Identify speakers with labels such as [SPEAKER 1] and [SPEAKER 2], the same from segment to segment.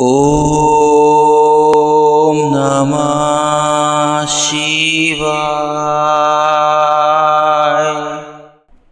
[SPEAKER 1] ओम नमः शिवाय।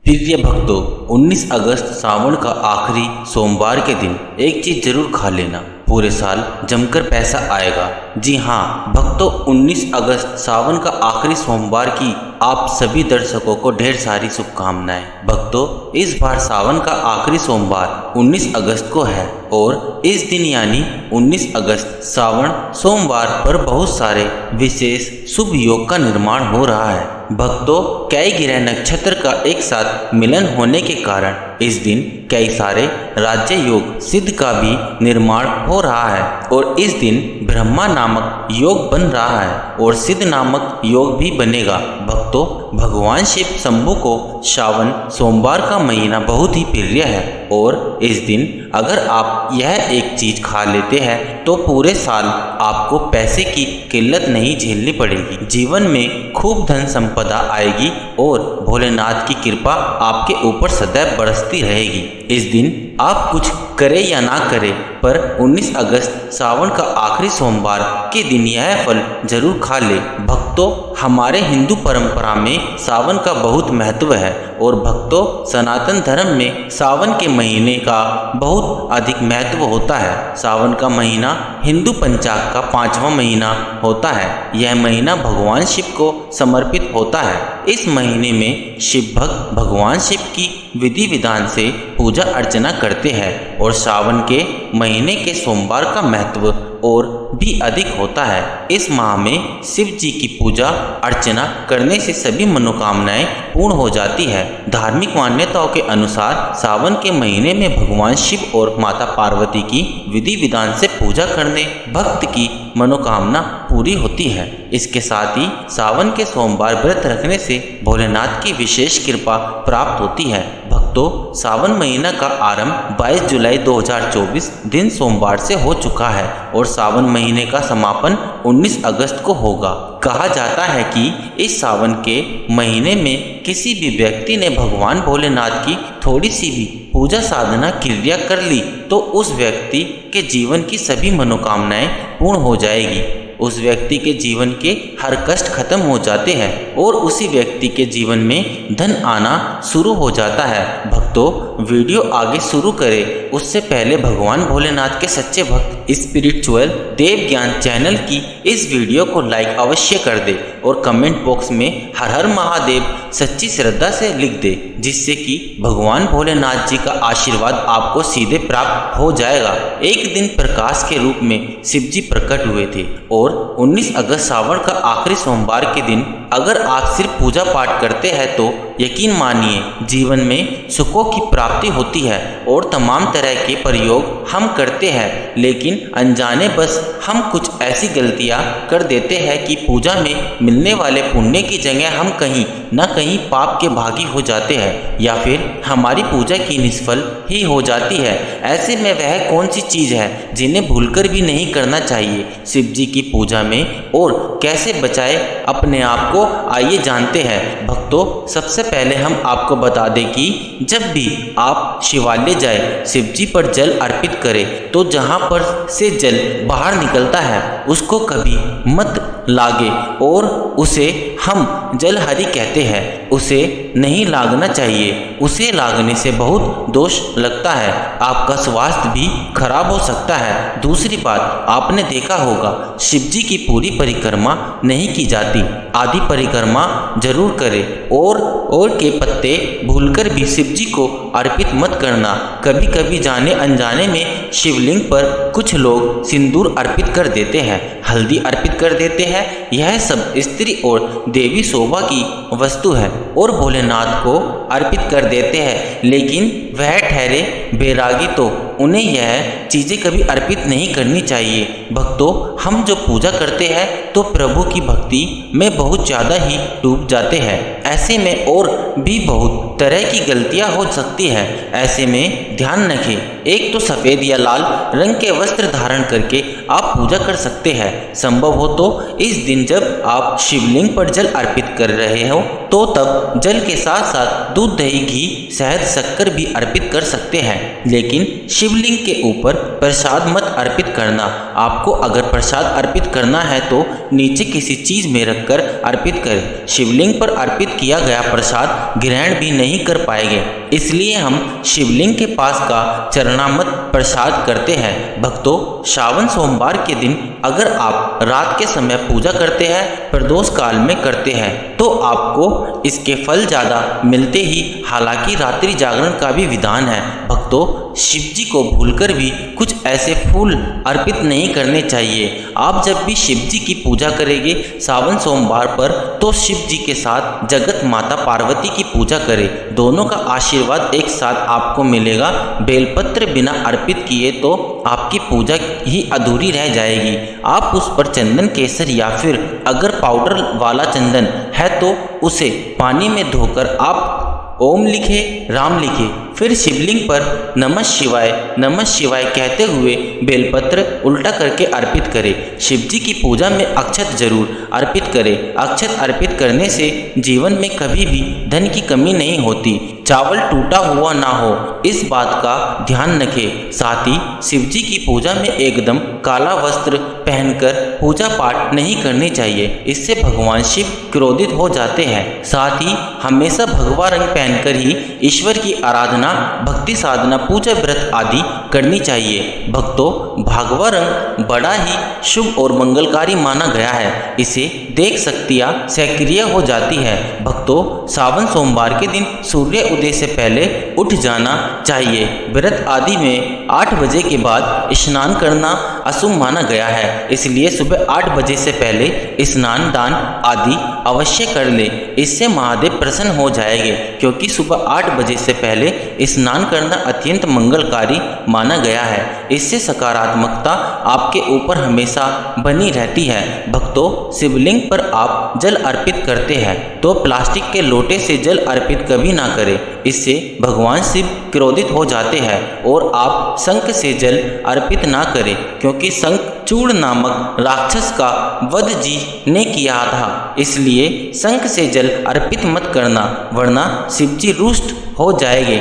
[SPEAKER 1] प्रिय भक्तों, 19 अगस्त सावन का आखिरी सोमवार के दिन एक चीज जरूर खा लेना, पूरे साल जमकर पैसा आएगा। जी हाँ भक्तों, 19 अगस्त सावन का आखिरी सोमवार की आप सभी दर्शकों को ढेर सारी शुभकामनाएं। भक्तों, इस बार सावन का आखिरी सोमवार 19 अगस्त को है और इस दिन यानी 19 अगस्त सावन सोमवार पर बहुत सारे विशेष शुभ योग का निर्माण हो रहा है। भक्तों, कई ग्रह नक्षत्र का एक साथ मिलन होने के कारण इस दिन कई सारे राज्य योग सिद्ध का भी निर्माण हो रहा है और इस दिन ब्रह्मा नामक योग बन रहा है और सिद्ध नामक योग भी बनेगा। भक्तों, भगवान शिव शंभु को श्रावण सोमवार का महीना बहुत ही प्रिय है और इस दिन अगर आप यह एक चीज खा लेते हैं तो पूरे साल आपको पैसे की किल्लत नहीं झेलनी पड़ेगी। जीवन में खूब धन संपदा आएगी और भोलेनाथ की कृपा आपके ऊपर सदैव बरसती रहेगी। इस दिन आप कुछ करे या ना करे पर 19 अगस्त सावन का आखिरी सोमवार के दिन यह फल जरूर खा ले। भक्तों, हमारे हिंदू परंपरा में सावन का बहुत महत्व है और भक्तों, सनातन धर्म में सावन के महीने का बहुत अधिक महत्व होता है। सावन का महीना हिंदू पंचांग का 5वां महीना होता है। यह महीना भगवान शिव को समर्पित होता है। इस महीने में शिव भक्त भगवान शिव की विधि विधान से पूजा अर्चना करते हैं और सावन के महीने के सोमवार का महत्व और भी अधिक होता है। इस माह में शिव जी की पूजा अर्चना करने से सभी मनोकामनाएं पूर्ण हो जाती है। धार्मिक मान्यताओं के अनुसार सावन के महीने में भगवान शिव और माता पार्वती की विधि विधान से पूजा करने भक्त की मनोकामना पूरी होती है। इसके साथ ही सावन के सोमवार व्रत रखने से भोलेनाथ की विशेष कृपा प्राप्त होती है। भक्तों, सावन महीना का आरंभ 22 जुलाई 2024 दिन सोमवार से हो चुका है और सावन महीने का समापन 19 अगस्त को होगा। कहा जाता है कि इस सावन के महीने में किसी भी व्यक्ति ने भगवान भोलेनाथ की थोड़ी सी भी पूजा साधना क्रिया कर ली तो उस व्यक्ति के जीवन की सभी मनोकामनाएं पूर्ण हो जाएगी। उस व्यक्ति के जीवन के हर कष्ट खत्म हो जाते हैं और उसी व्यक्ति के जीवन में धन आना शुरू हो जाता है। भक्तों, वीडियो आगे शुरू करें उससे पहले भगवान भोलेनाथ के सच्चे भक्त स्पिरिचुअल देव ज्ञान चैनल की इस वीडियो को लाइक अवश्य कर दे और कमेंट बॉक्स में हर हर महादेव सच्ची श्रद्धा से लिख दे, जिससे कि भगवान भोलेनाथ जी का आशीर्वाद आपको सीधे प्राप्त हो जाएगा। एक दिन प्रकाश के रूप में शिव जी प्रकट हुए थे और 19 अगस्त सावन का आखिरी सोमवार के दिन अगर आप सिर्फ पूजा पाठ करते हैं तो यकीन मानिए जीवन में सुखों की प्राप्ति होती है। और तमाम तरह के प्रयोग हम करते हैं लेकिन अनजाने बस हम कुछ ऐसी गलतियां कर देते हैं कि पूजा में मिलने वाले पुण्य की जगह हम कहीं न कहीं पाप के भागी हो जाते हैं या फिर हमारी पूजा की निष्फल ही हो जाती है। ऐसे में वह कौन सी चीज है जिन्हें भूलकर भी नहीं करना चाहिए शिव जी की पूजा में और कैसे बचाए अपने आप को, आइए जानते हैं। भक्तों, सबसे पहले हम आपको बता दें कि जब भी आप शिवालय जाए शिव जी पर जल अर्पित करें तो जहां पर से जल बाहर निकलता है उसको कभी मत लागे और उसे हम जलहरी कहते हैं, उसे नहीं लागना चाहिए। उसे लागने से बहुत दोष लगता है, आपका स्वास्थ्य भी खराब हो सकता है। दूसरी बात, आपने देखा होगा शिव जी की पूरी परिक्रमा नहीं की जाती, आधी परिक्रमा जरूर करें और के पत्ते भूलकर भी शिव जी को अर्पित मत करना। कभी कभी जाने अनजाने में शिवलिंग पर कुछ लोग सिंदूर अर्पित कर देते हैं, हल्दी अर्पित कर देते हैं। यह सब स्त्री और देवी शोभा की वस्तु है और भोलेनाथ को अर्पित कर देते हैं, लेकिन वह ठहरे बैरागी तो उन्हें यह चीजें कभी अर्पित नहीं करनी चाहिए। भक्तों, हम जो पूजा करते हैं तो प्रभु की भक्ति में बहुत ज्यादा ही डूब जाते हैं। ऐसे में और भी बहुत तरह की गलतियां हो सकती है। ऐसे में ध्यान रखें, एक तो सफेद या लाल रंग के वस्त्र धारण करके आप पूजा कर सकते हैं। संभव हो तो इस दिन जब आप शिवलिंग पर जल अर्पित कर रहे हो तो तब जल के साथ साथ दूध, दही, घी, शहद, शक्कर भी अर्पित कर सकते हैं, लेकिन शिवलिंग के ऊपर प्रसाद मत अर्पित करना। आपको अगर प्रसाद अर्पित करना है तो नीचे किसी चीज में रखकर अर्पित करें। शिवलिंग पर अर्पित किया गया प्रसाद ग्रहण भी नहीं कर पाएंगे, इसलिए हम शिवलिंग के पास का चरणामृत प्रसाद करते हैं। भक्तों, श्रावण सोमवार के दिन अगर आप रात के समय पूजा करते हैं, प्रदोष काल में करते हैं, तो आपको इसके फल ज़्यादा मिलते ही। हालांकि रात्रि जागरण का भी विधान है। भक्तों, शिव जी को भूलकर भी कुछ ऐसे फूल अर्पित नहीं करने चाहिए। आप जब भी शिव जी की पूजा करेंगे सावन सोमवार पर, तो शिव जी के साथ जगत माता पार्वती की पूजा करें। दोनों का आशीर्वाद एक साथ आपको मिलेगा। बेलपत्र बिना अर्पित किए तो आपकी पूजा ही अधूरी रह जाएगी। आप उस पर चंदन केसर या फिर अगर पाउडर वाला चंदन है तो उसे पानी में धोकर आप ओम लिखे, राम लिखे, फिर शिवलिंग पर नमः शिवाय कहते हुए बेलपत्र उल्टा करके अर्पित करें। शिव जी की पूजा में अक्षत जरूर अर्पित करें। अक्षत अर्पित करने से जीवन में कभी भी धन की कमी नहीं होती। चावल टूटा हुआ ना हो, इस बात का ध्यान रखें। साथ ही शिव जी की पूजा में एकदम काला वस्त्र पहनकर पूजा पाठ नहीं करनी चाहिए, इससे भगवान शिव क्रोधित हो जाते हैं। साथ ही हमेशा भगवा रंग पहनकर ही ईश्वर की आराधना, भक्ति साधना, पूजा व्रत आदि करनी चाहिए। भक्तों, भगवा रंग बड़ा ही शुभ और मंगलकारी माना गया है। इसे देख शक्तियाँ सक्रिय हो जाती है। भक्तों, सावन सोमवार के दिन सूर्य उदय से पहले उठ जाना चाहिए। व्रत आदि में 8 बजे के बाद स्नान करना अशुभ माना गया है, इसलिए सुबह 8 बजे से पहले स्नान दान आदि अवश्य कर ले। इससे महादेव प्रसन्न हो जाएंगे, क्योंकि सुबह 8 बजे से पहले स्नान करना अत्यंत मंगलकारी माना गया है। इससे सकारात्मकता आपके ऊपर हमेशा बनी रहती है। भक्तों, शिवलिंग पर आप जल अर्पित करते हैं तो प्लास्टिक के लोटे से जल अर्पित कभी ना करें, इससे भगवान शिव क्रोधित हो जाते हैं। और आप शंख से जल अर्पित ना करें, क्योंकि शंखचूड़ नामक राक्षस का वध जी ने किया था, इसलिए शंख से जल अर्पित मत करना, वरना शिव जी रुष्ट हो जाएंगे,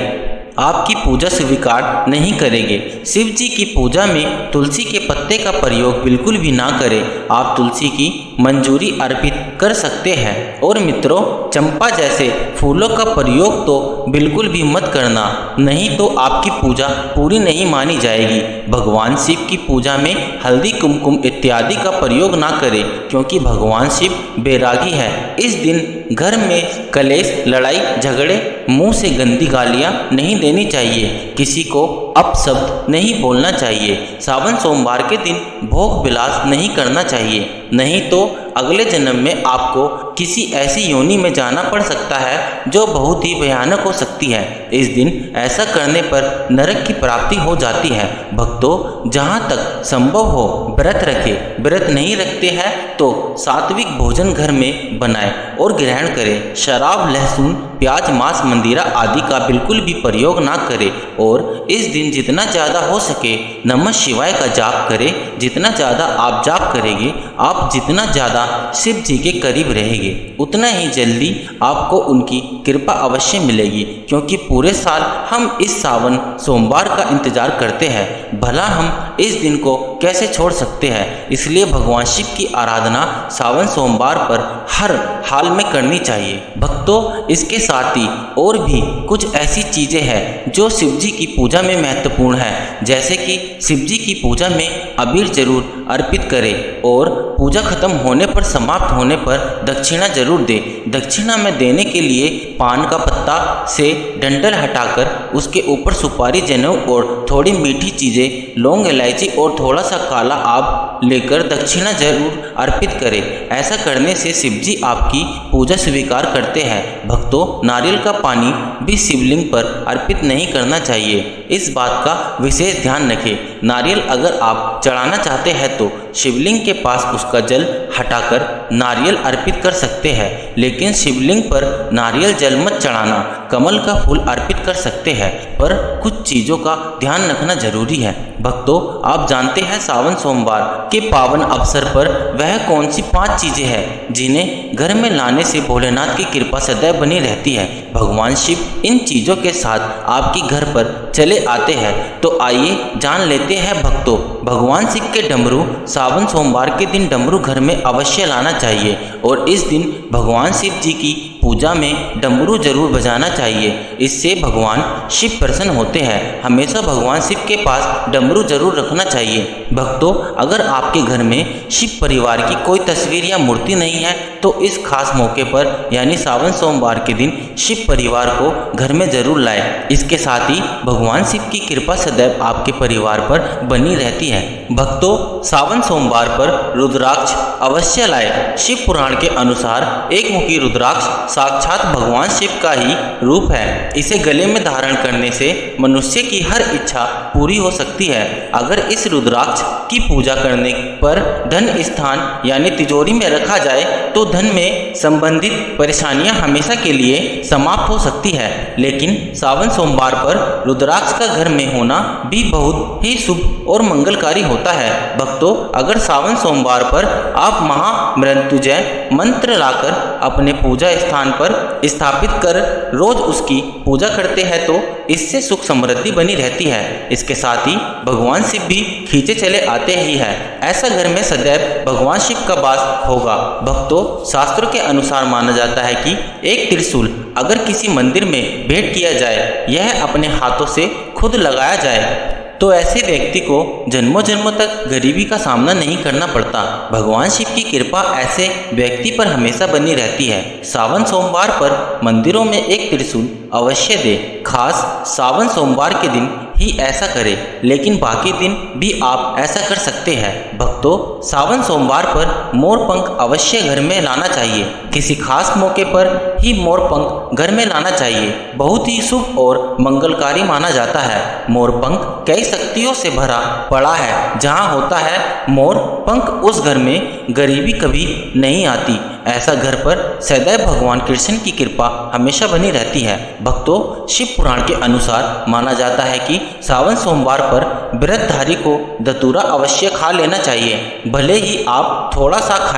[SPEAKER 1] आपकी पूजा स्वीकार नहीं करेंगे। शिव जी की पूजा में तुलसी के पत्ते का प्रयोग बिल्कुल भी ना करें। आप तुलसी की मंजूरी अर्पित कर सकते हैं। और मित्रों, चंपा जैसे फूलों का प्रयोग तो बिल्कुल भी मत करना, नहीं तो आपकी पूजा पूरी नहीं मानी जाएगी। भगवान शिव की पूजा में हल्दी, कुमकुम इत्यादि का प्रयोग ना करें, क्योंकि भगवान शिव बैरागी है। इस दिन घर में कलेश, लड़ाई झगड़े, मुंह से गंदी गालियां नहीं देनी चाहिए, किसी को अपशब्द नहीं बोलना चाहिए। सावन सोमवार के दिन भोग विलास नहीं करना चाहिए, नहीं तो अगले जन्म में आपको किसी ऐसी योनि में जाना पड़ सकता है जो बहुत ही भयानक हो सकती है। इस दिन ऐसा करने पर नरक की प्राप्ति हो जाती है। भक्तों, जहाँ तक संभव हो व्रत रखें। व्रत नहीं रखते हैं तो सात्विक भोजन घर में बनाएं और ग्रहण करें। शराब, लहसुन, प्याज, मांस, मंदिरा आदि का बिल्कुल भी प्रयोग ना करें। और इस दिन जितना ज़्यादा हो सके नमः शिवाय का जाप करें। जितना ज़्यादा आप जाप करेंगे, आप जितना ज़्यादा शिव जी के करीब रहेंगे, उतना ही जल्दी आपको उनकी कृपा अवश्य मिलेगी। क्योंकि पूरे साल हम इस सावन सोमवार का इंतजार करते हैं, भला हम इस दिन को कैसे छोड़ सकते हैं। इसलिए भगवान शिव की आराधना सावन सोमवार पर हर हाल में करनी चाहिए। भक्तों, इसके साथ ही और भी कुछ ऐसी चीज़ें हैं जो शिव जी की पूजा में महत्वपूर्ण है। जैसे कि शिव जी की पूजा में अबीर जरूर अर्पित करें और पूजा खत्म होने पर, समाप्त होने पर दक्षिणा जरूर दें। दक्षिणा में देने के लिए पान का पत्ता से डंठल हटाकर उसके ऊपर सुपारी, जनेऊ और थोड़ी मीठी चीज़ें, लौंग, इलायची और थोड़ा सा काला आंब लेकर दक्षिणा जरूर अर्पित करें। ऐसा करने से शिव जी आपकी पूजा स्वीकार करते हैं। भक्तों, नारियल का पानी भी शिवलिंग पर अर्पित नहीं करना चाहिए, इस बात का विशेष ध्यान रखें। नारियल अगर आप चढ़ाना चाहते हैं तो शिवलिंग के पास उसका जल हटाकर नारियल अर्पित कर सकते हैं, लेकिन शिवलिंग पर नारियल जल मत चढ़ाना। कमल का फूल अर्पित कर सकते हैं, पर कुछ चीज़ों का ध्यान रखना जरूरी है। भक्तों, आप जानते हैं सावन सोमवार के पावन अवसर पर वह कौन सी 5 चीज़ें हैं जिन्हें घर में लाने से भोलेनाथ की कृपा सदैव बनी रहती है। भगवान शिव इन चीज़ों के साथ आपके घर पर चले आते हैं, तो आइए जान लेते हैं। भक्तों, भगवान शिव के डमरू सावन सोमवार के दिन डमरू घर में अवश्य लाना चाहिए और इस दिन भगवान शिव जी की पूजा में डमरू जरूर बजाना चाहिए। इससे भगवान शिव प्रसन्न होते हैं। हमेशा भगवान शिव के पास डमरू जरूर रखना चाहिए। भक्तों, अगर आपके घर में शिव परिवार की कोई तस्वीर या मूर्ति नहीं है तो इस खास मौके पर यानी सावन सोमवार के दिन शिव परिवार को घर में जरूर लाएं। इसके साथ ही भगवान शिव की कृपा सदैव आपके परिवार पर बनी रहती है। भक्तों, सावन सोमवार पर रुद्राक्ष अवश्य लाएं। शिव पुराण के अनुसार एक मुखी रुद्राक्ष साक्षात भगवान शिव का ही रूप है। इसे गले में धारण करने से मनुष्य की हर इच्छा पूरी हो सकती है। अगर इस रुद्राक्ष की पूजा करने पर धन स्थान यानी तिजोरी में रखा जाए तो धन में संबंधित परेशानियां हमेशा के लिए समाप्त हो सकती है। लेकिन सावन सोमवार पर रुद्राक्ष का घर में होना भी बहुत ही शुभ और मंगलकारी होता है। भक्तों, अगर सावन सोमवार पर आप महामृत्युंजय मंत्र लाकर अपने पूजा स्थान पर स्थापित कर रोज उसकी पूजा करते हैं तो इससे सुख समृद्धि बनी रहती है। इसके साथ ही भगवान शिव भी खींचे चले आते ही है। ऐसा घर में सदैव भगवान शिव का वास होगा। भक्तों, शास्त्रों के अनुसार माना जाता है कि एक त्रिशूल अगर किसी मंदिर में भेंट किया जाए, यह अपने हाथों से खुद लगाया जाए तो ऐसे व्यक्ति को जन्मों जन्मों तक गरीबी का सामना नहीं करना पड़ता। भगवान शिव की कृपा ऐसे व्यक्ति पर हमेशा बनी रहती है। सावन सोमवार पर मंदिरों में एक त्रिशूल अवश्य दे। खास सावन सोमवार के दिन ही ऐसा करें, लेकिन बाकी दिन भी आप ऐसा कर सकते हैं। भक्तों, सावन सोमवार पर मोर पंख अवश्य घर में लाना चाहिए। किसी खास मौके पर ही मोर पंख घर में लाना चाहिए। बहुत ही शुभ और मंगलकारी माना जाता है। मोर पंख कई शक्तियों से भरा पड़ा है। जहाँ होता है मोर पंख, उस घर में गरीबी कभी नहीं आती। ऐसा घर पर सदैव भगवान कृष्ण की कृपा हमेशा बनी रहती है। भक्तों, शिव पुराण के अनुसार माना जाता है कि सावन सोमवार पर व्रतधारी को धतूरा अवश्य खा लेना चाहिए। भले ही आप थोड़ा सा खाएं,